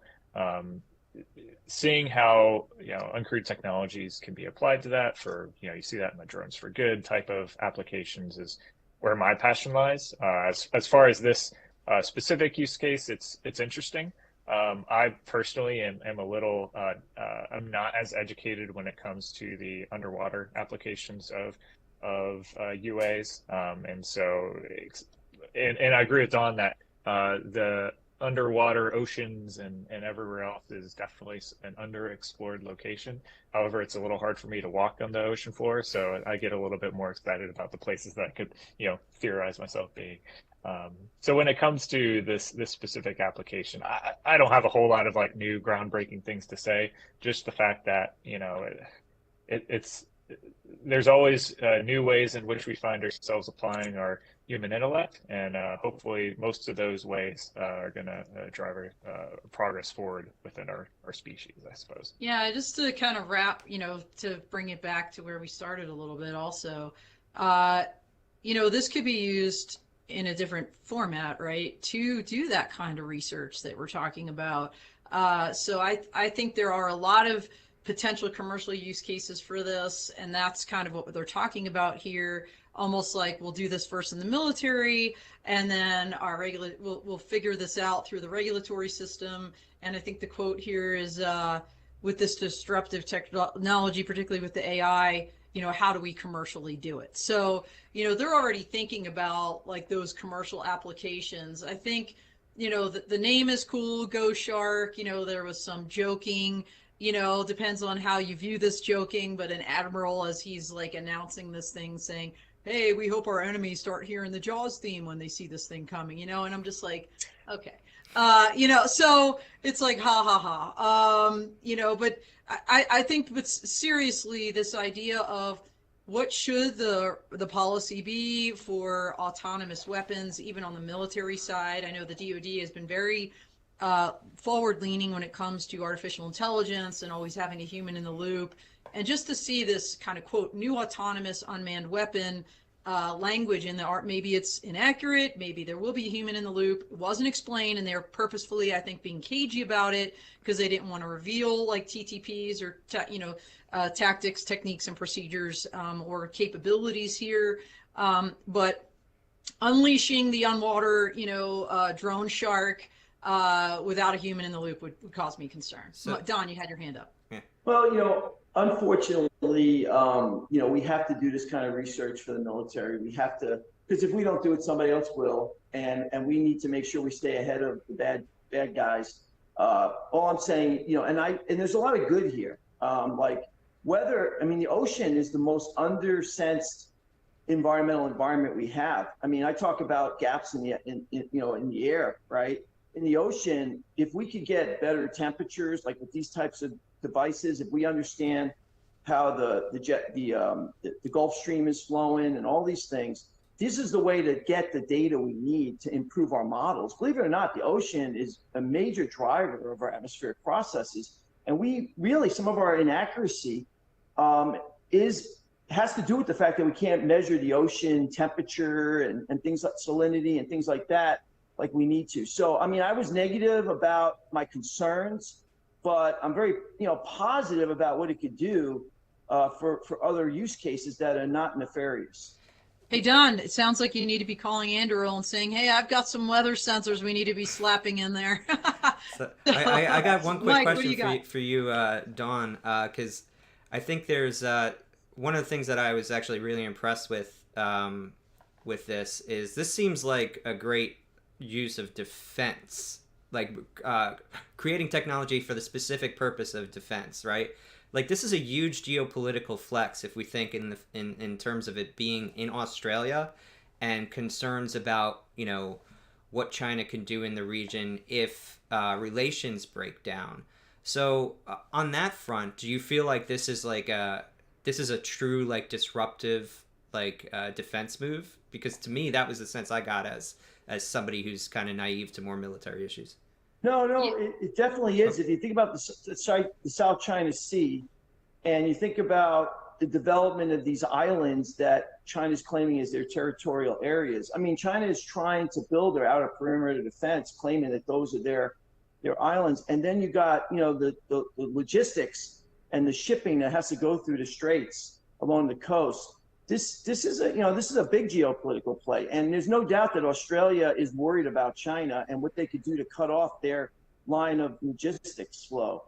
Speaker 4: seeing how uncrewed technologies can be applied to that for you see that in the drones for good type of applications is where my passion lies. As far as this specific use case, it's interesting. I personally am a little, I'm not as educated when it comes to the underwater applications of UAs. And so, and I agree with Don that the underwater oceans and everywhere else is definitely an underexplored location. However, it's a little hard for me to walk on the ocean floor, so I get a little bit more excited about the places that I could, theorize myself being. So when it comes to this specific application, I don't have a whole lot of like new groundbreaking things to say. Just the fact that it's there's always new ways in which we find ourselves applying our human intellect, and hopefully most of those ways are going to drive our progress forward within our species, I suppose.
Speaker 1: Yeah, just to kind of wrap, to bring it back to where we started a little bit also, this could be used in a different format, right, to do that kind of research that we're talking about. So I think there are a lot of potential commercial use cases for this, and that's kind of what they're talking about here. Almost like we'll do this first in the military, and then we'll figure this out through the regulatory system. And I think the quote here is, with this disruptive technology, particularly with the AI, how do we commercially do it? So, they're already thinking about like those commercial applications. I think, the name is cool, Go Shark. There was some joking, depends on how you view this joking, but an admiral, as he's like announcing this thing, saying, hey, we hope our enemies start hearing the Jaws theme when they see this thing coming, and I'm just like, okay. So it's like, ha ha ha. But I think, but seriously, this idea of what should the policy be for autonomous weapons, even on the military side. I know the DoD has been very forward leaning when it comes to artificial intelligence and always having a human in the loop. And just to see this kind of quote, new autonomous unmanned weapon language in the art, maybe it's inaccurate, maybe there will be a human in the loop. It wasn't explained, and they're purposefully, I think, being cagey about it because they didn't want to reveal like TTPs or tactics, techniques, and procedures or capabilities here. But unleashing the unwater, drone shark without a human in the loop would cause me concern. So, Don, you had your hand up.
Speaker 2: Yeah.
Speaker 3: Well, unfortunately, we have to do this kind of research for the military. We have to, because if we don't do it, somebody else will, and we need to make sure we stay ahead of the bad guys. All I'm saying, and there's a lot of good here. Like the ocean is the most undersensed environment we have. I talk about gaps in the air, right? In the ocean, if we could get better temperatures, like with these types of devices, if we understand how the Gulf Stream is flowing and all these things, this is the way to get the data we need to improve our models. Believe it or not, the ocean is a major driver of our atmospheric processes, and we really, some of our inaccuracy has to do with the fact that we can't measure the ocean temperature and things like salinity and things like that like we need to. So I was negative about my concerns, but I'm very positive about what it could do for other use cases that are not nefarious.
Speaker 1: Hey, Don, it sounds like you need to be calling Andrew and saying, hey, I've got some weather sensors we need to be slapping in there.
Speaker 2: I got one quick
Speaker 1: Mike,
Speaker 2: question for you, Don, because I think there's one of the things that I was actually really impressed with this is this seems like a great use of defense, like creating technology for the specific purpose of defense, right? Like this is a huge geopolitical flex if we think in terms of it being in Australia and concerns about what China can do in the region if relations break down. So on that front, do you feel like this is a true like disruptive defense move? Because to me, that was the sense I got as somebody who's kind of naive to more military issues.
Speaker 3: No,
Speaker 1: Yeah.
Speaker 3: no, it definitely is. If you think about the South China Sea, and you think about the development of these islands that China's claiming as their territorial areas. I mean, China is trying to build their outer perimeter defense, claiming that those are their islands. And then you got, the logistics and the shipping that has to go through the straits along the coast. This is a big geopolitical play, and there's no doubt that Australia is worried about China and what they could do to cut off their line of logistics flow,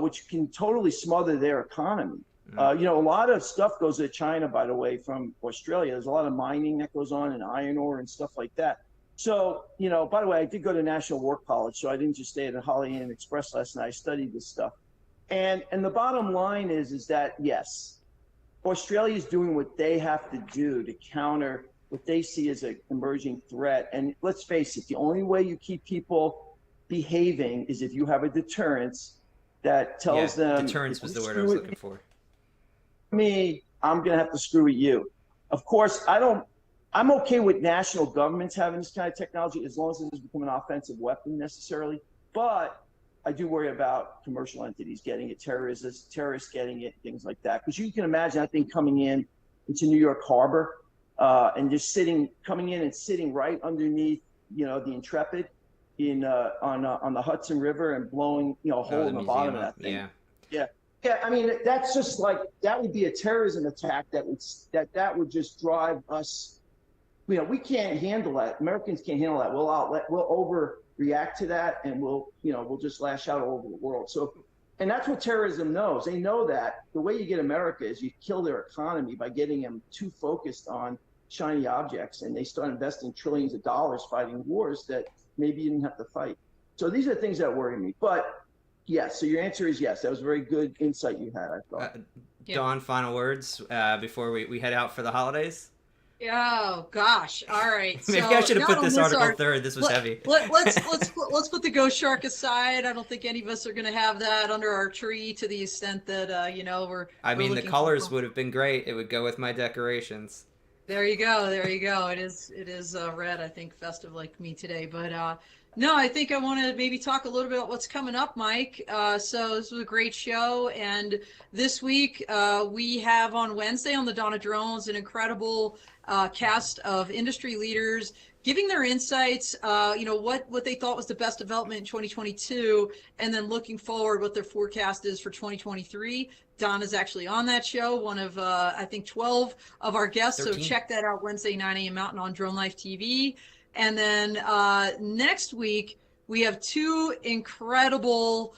Speaker 3: which can totally smother their economy. A lot of stuff goes to China, by the way, from Australia. There's a lot of mining that goes on, and iron ore and stuff like that. So, by the way, I did go to National War College, so I didn't just stay at the Holiday Inn Express last night. I studied this stuff. And the bottom line is that, yes, Australia is doing what they have to do to counter what they see as an emerging threat. And let's face it, the only way you keep people behaving is if you have a deterrence that tells them...
Speaker 2: Deterrence was the word I was looking for.
Speaker 3: Me, I'm going to have to screw with you. Of course, I'm okay with national governments having this kind of technology as long as it doesn't become an offensive weapon necessarily. But I do worry about commercial entities getting it, terrorists getting it, things like that. Because you can imagine, I think, coming in into New York Harbor and just coming in and sitting right underneath, the Intrepid on the Hudson River and blowing, a hole in the bottom of that thing.
Speaker 2: Yeah.
Speaker 3: Yeah, I mean, that's just like, that would be a terrorism attack that would just drive us, we can't handle that. Americans can't handle that. We'll overreact to that, and we'll just lash out all over the world. So, and that's what terrorism knows. They know that the way you get America is you kill their economy by getting them too focused on shiny objects, and they start investing trillions of dollars fighting wars that maybe you didn't have to fight. So these are things that worry me. But yes, so your answer is yes. That was a very good insight you had, I thought.
Speaker 2: Dawn, final words before we head out for the holidays?
Speaker 1: Oh gosh! All right.
Speaker 2: Maybe I should have put this article third. This was heavy.
Speaker 1: Let's put the ghost shark aside. I don't think any of us are going to have that under our tree to the extent that we're.
Speaker 2: The colors would have been great. It would go with my decorations.
Speaker 1: There you go. There you go. It is red. I think festive like me today, but no, I think I want to maybe talk a little bit about what's coming up, Mike. So this was a great show, and this week we have on Wednesday on the Dawn of Drones an incredible cast of industry leaders giving their insights, what they thought was the best development in 2022, and then looking forward what their forecast is for 2023. Don is actually on that show, one of, I think, 12 of our guests. 13. So check that out Wednesday, 9 a.m. Mountain on Drone Life TV. And then next week, we have two incredible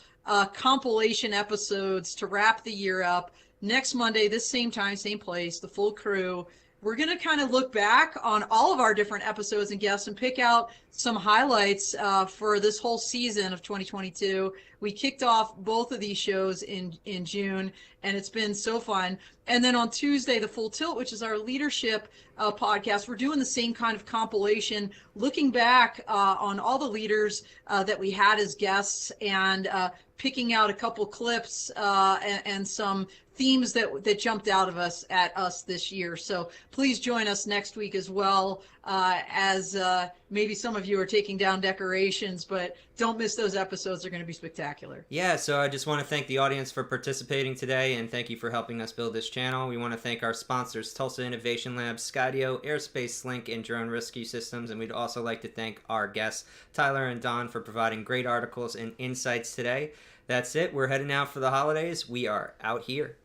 Speaker 1: compilation episodes to wrap the year up. Next Monday, this same time, same place, the full crew. We're going to kind of look back on all of our different episodes and guests and pick out some highlights for this whole season of 2022. We kicked off both of these shows in June, and it's been so fun. And then on Tuesday, the Full Tilt, which is our leadership podcast, we're doing the same kind of compilation, looking back on all the leaders that we had as guests and picking out a couple clips and some themes that jumped out of us at us this year. So please join us next week as well, as maybe some of you are taking down decorations, but don't miss those episodes. They're going to be spectacular.
Speaker 2: Yeah, so I just want to thank the audience for participating today, and thank you for helping us build this channel. We want to thank our sponsors, Tulsa Innovation Lab, Skydio, Airspace Link, and Drone Rescue Systems, and we'd also like to thank our guests, Tyler and Don, for providing great articles and insights today. That's it. We're heading out for the holidays. We are out here.